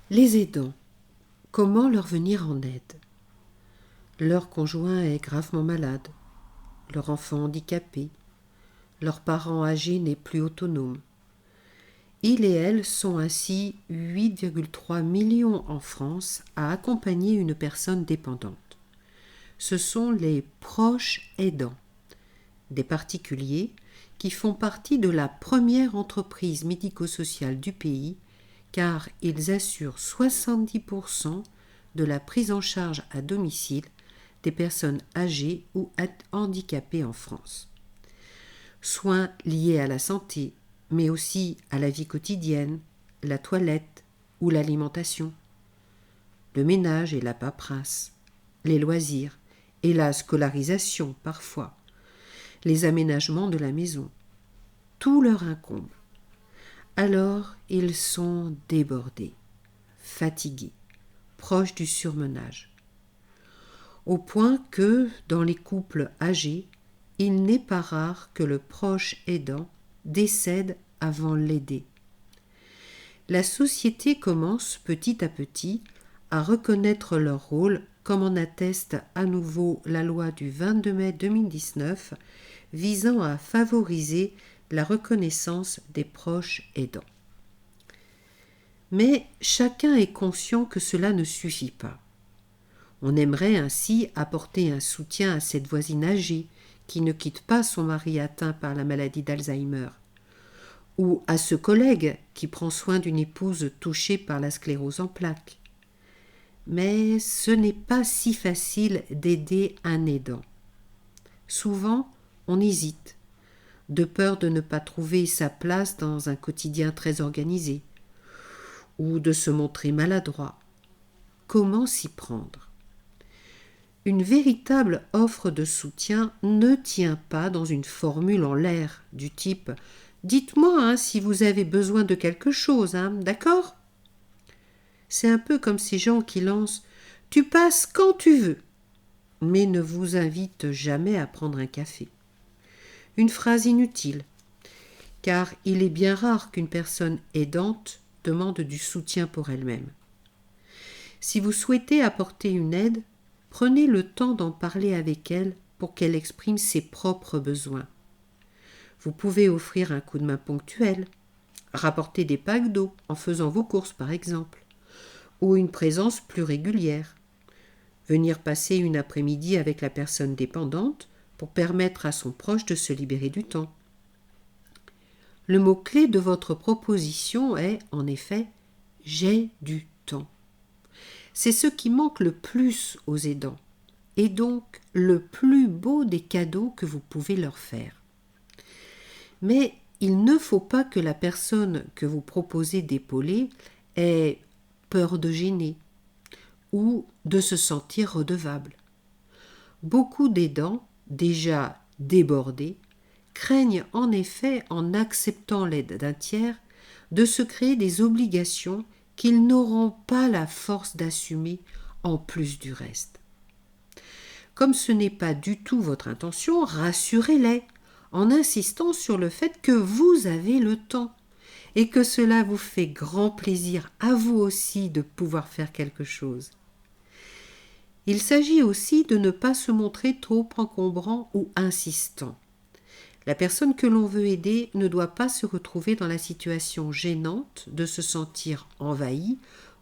Les aidants, comment leur venir en aide? Leur conjoint est gravement malade, leur enfant handicapé, leur parent âgé n'est plus autonome. Ils et elles sont ainsi 8,3 millions en France à accompagner une personne dépendante. Ce sont les proches aidants, des particuliers qui font partie de la première entreprise médico-sociale du pays, car ils assurent 70% de la prise en charge à domicile des personnes âgées ou handicapées en France. Soins liés à la santé, mais aussi à la vie quotidienne, la toilette ou l'alimentation, le ménage et la paperasse, les loisirs et la scolarisation parfois, les aménagements de la maison. Tout leur incombe. Alors ils sont débordés, fatigués, proches du surmenage. Au point que, dans les couples âgés, il n'est pas rare que le proche aidant décède avant l'aider. La société commence petit à petit à reconnaître leur rôle, comme en atteste à nouveau la loi du 22 mai 2019 visant à favoriser la reconnaissance des proches aidants. Mais chacun est conscient que cela ne suffit pas. On aimerait ainsi apporter un soutien à cette voisine âgée qui ne quitte pas son mari atteint par la maladie d'Alzheimer, ou à ce collègue qui prend soin d'une épouse touchée par la sclérose en plaques. Mais ce n'est pas si facile d'aider un aidant. Souvent, on hésite, de peur de ne pas trouver sa place dans un quotidien très organisé, ou de se montrer maladroit. Comment s'y prendre? Une véritable offre de soutien ne tient pas dans une formule en l'air du type « Dites-moi si vous avez besoin de quelque chose, d'accord ?» C'est un peu comme ces gens qui lancent « Tu passes quand tu veux », mais ne vous invitent jamais à prendre un café. Une phrase inutile, car il est bien rare qu'une personne aidante demande du soutien pour elle-même. Si vous souhaitez apporter une aide, prenez le temps d'en parler avec elle pour qu'elle exprime ses propres besoins. Vous pouvez offrir un coup de main ponctuel, rapporter des packs d'eau en faisant vos courses par exemple, ou une présence plus régulière. Venir passer une après-midi avec la personne dépendante pour permettre à son proche de se libérer du temps. Le mot-clé de votre proposition est, en effet, « j'ai du temps ». C'est ce qui manque le plus aux aidants, et donc le plus beau des cadeaux que vous pouvez leur faire. Mais il ne faut pas que la personne que vous proposez d'épauler ait peur de gêner ou de se sentir redevable. Beaucoup d'aidants, déjà débordés, craignent en effet, en acceptant l'aide d'un tiers, de se créer des obligations qu'ils n'auront pas la force d'assumer en plus du reste. Comme ce n'est pas du tout votre intention, rassurez-les en insistant sur le fait que vous avez le temps et que cela vous fait grand plaisir à vous aussi de pouvoir faire quelque chose. Il s'agit aussi de ne pas se montrer trop encombrant ou insistant. La personne que l'on veut aider ne doit pas se retrouver dans la situation gênante de se sentir envahie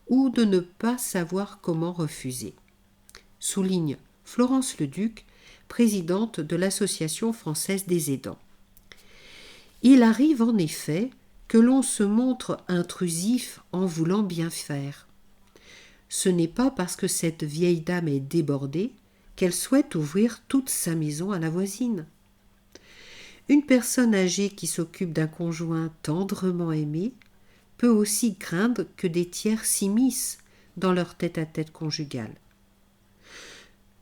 ou de ne pas savoir comment refuser. Souligne Florence Leduc, présidente de l'Association française des aidants. Il arrive en effet que l'on se montre intrusif en voulant bien faire. Ce n'est pas parce que cette vieille dame est débordée qu'elle souhaite ouvrir toute sa maison à la voisine. Une personne âgée qui s'occupe d'un conjoint tendrement aimé peut aussi craindre que des tiers s'immiscent dans leur tête-à-tête conjugal.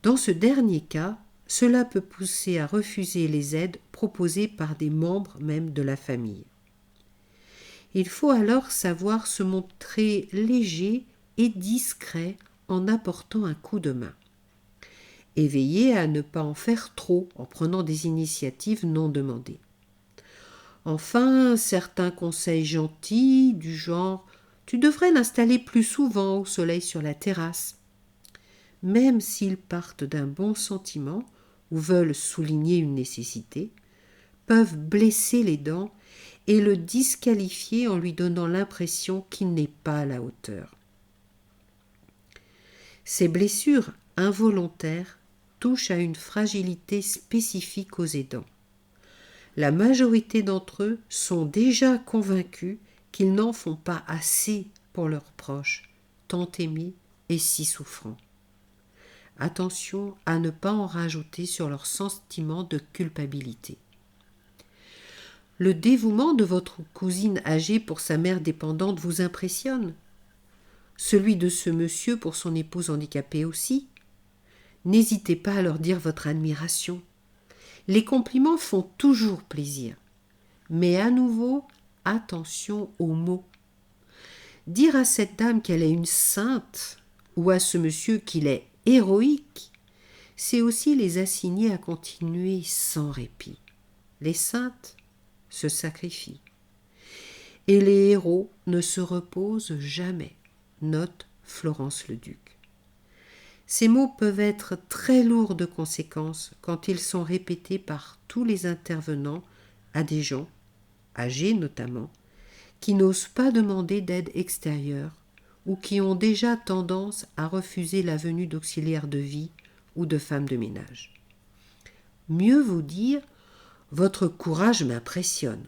Dans ce dernier cas, cela peut pousser à refuser les aides proposées par des membres même de la famille. Il faut alors savoir se montrer léger et discret en apportant un coup de main. Et veiller à ne pas en faire trop en prenant des initiatives non demandées. Enfin, certains conseils gentils du genre Tu devrais l'installer plus souvent au soleil sur la terrasse. Même s'ils partent d'un bon sentiment ou veulent souligner une nécessité, peuvent blesser les dents et le disqualifier en lui donnant l'impression qu'il n'est pas à la hauteur. Ces blessures involontaires touchent à une fragilité spécifique aux aidants. La majorité d'entre eux sont déjà convaincus qu'ils n'en font pas assez pour leurs proches, tant aimés et si souffrants. Attention à ne pas en rajouter sur leur sentiment de culpabilité. Le dévouement de votre cousine âgée pour sa mère dépendante vous impressionne. Celui de ce monsieur pour son épouse handicapée aussi. N'hésitez pas à leur dire votre admiration. Les compliments font toujours plaisir. Mais à nouveau, attention aux mots. Dire à cette dame qu'elle est une sainte ou à ce monsieur qu'il est héroïque, c'est aussi les assigner à continuer sans répit. Les saintes se sacrifient. Et les héros ne se reposent jamais, note Florence Leduc. Ces mots peuvent être très lourds de conséquences quand ils sont répétés par tous les intervenants à des gens, âgés notamment, qui n'osent pas demander d'aide extérieure ou qui ont déjà tendance à refuser la venue d'auxiliaires de vie ou de femmes de ménage. Mieux vous dire, votre courage m'impressionne,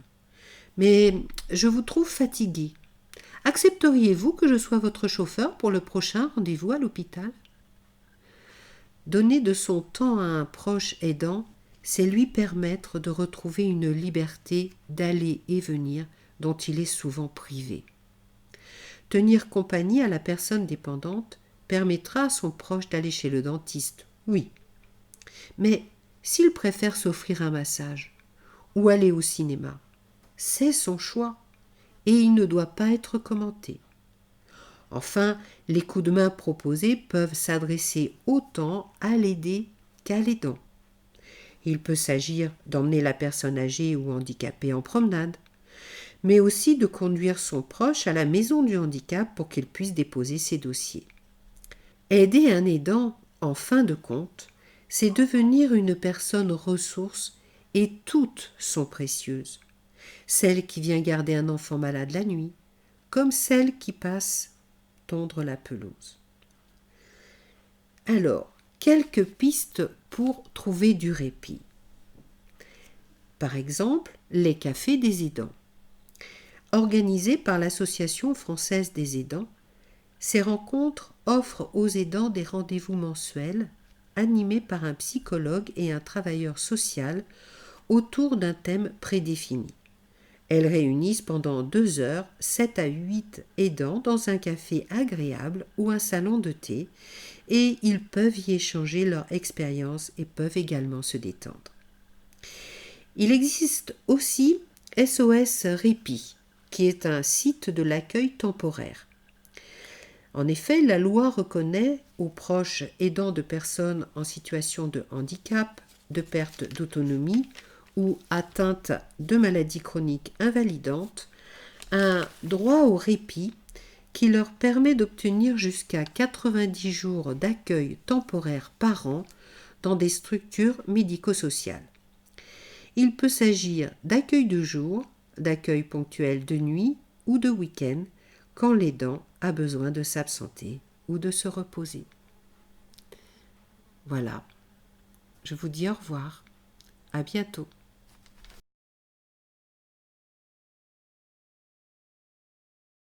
mais je vous trouve fatigué. Accepteriez-vous que je sois votre chauffeur pour le prochain rendez-vous à l'hôpital ? Donner de son temps à un proche aidant, c'est lui permettre de retrouver une liberté d'aller et venir dont il est souvent privé. Tenir compagnie à la personne dépendante permettra à son proche d'aller chez le dentiste, oui. Mais s'il préfère s'offrir un massage ou aller au cinéma, c'est son choix et il ne doit pas être commenté. Enfin, les coups de main proposés peuvent s'adresser autant à l'aidé qu'à l'aidant. Il peut s'agir d'emmener la personne âgée ou handicapée en promenade, mais aussi de conduire son proche à la maison du handicap pour qu'il puisse déposer ses dossiers. Aider un aidant, en fin de compte, c'est devenir une personne ressource et toutes sont précieuses. Celle qui vient garder un enfant malade la nuit, comme celle qui passe tondre la pelouse. Alors, quelques pistes pour trouver du répit. Par exemple, les cafés des aidants. Organisés par l'Association française des aidants, ces rencontres offrent aux aidants des rendez-vous mensuels animés par un psychologue et un travailleur social autour d'un thème prédéfini. Elles réunissent pendant 2 heures 7 à 8 aidants dans un café agréable ou un salon de thé et ils peuvent y échanger leur expérience et peuvent également se détendre. Il existe aussi SOS Répit, qui est un site de l'accueil temporaire. En effet, la loi reconnaît aux proches aidants de personnes en situation de handicap, de perte d'autonomie ou atteintes de maladies chroniques invalidantes un droit au répit qui leur permet d'obtenir jusqu'à 90 jours d'accueil temporaire par an dans des structures médico-sociales. Il peut s'agir d'accueil de jour, d'accueil ponctuel de nuit ou de week-end quand l'aidant a besoin de s'absenter ou de se reposer. Voilà, je vous dis au revoir, à bientôt.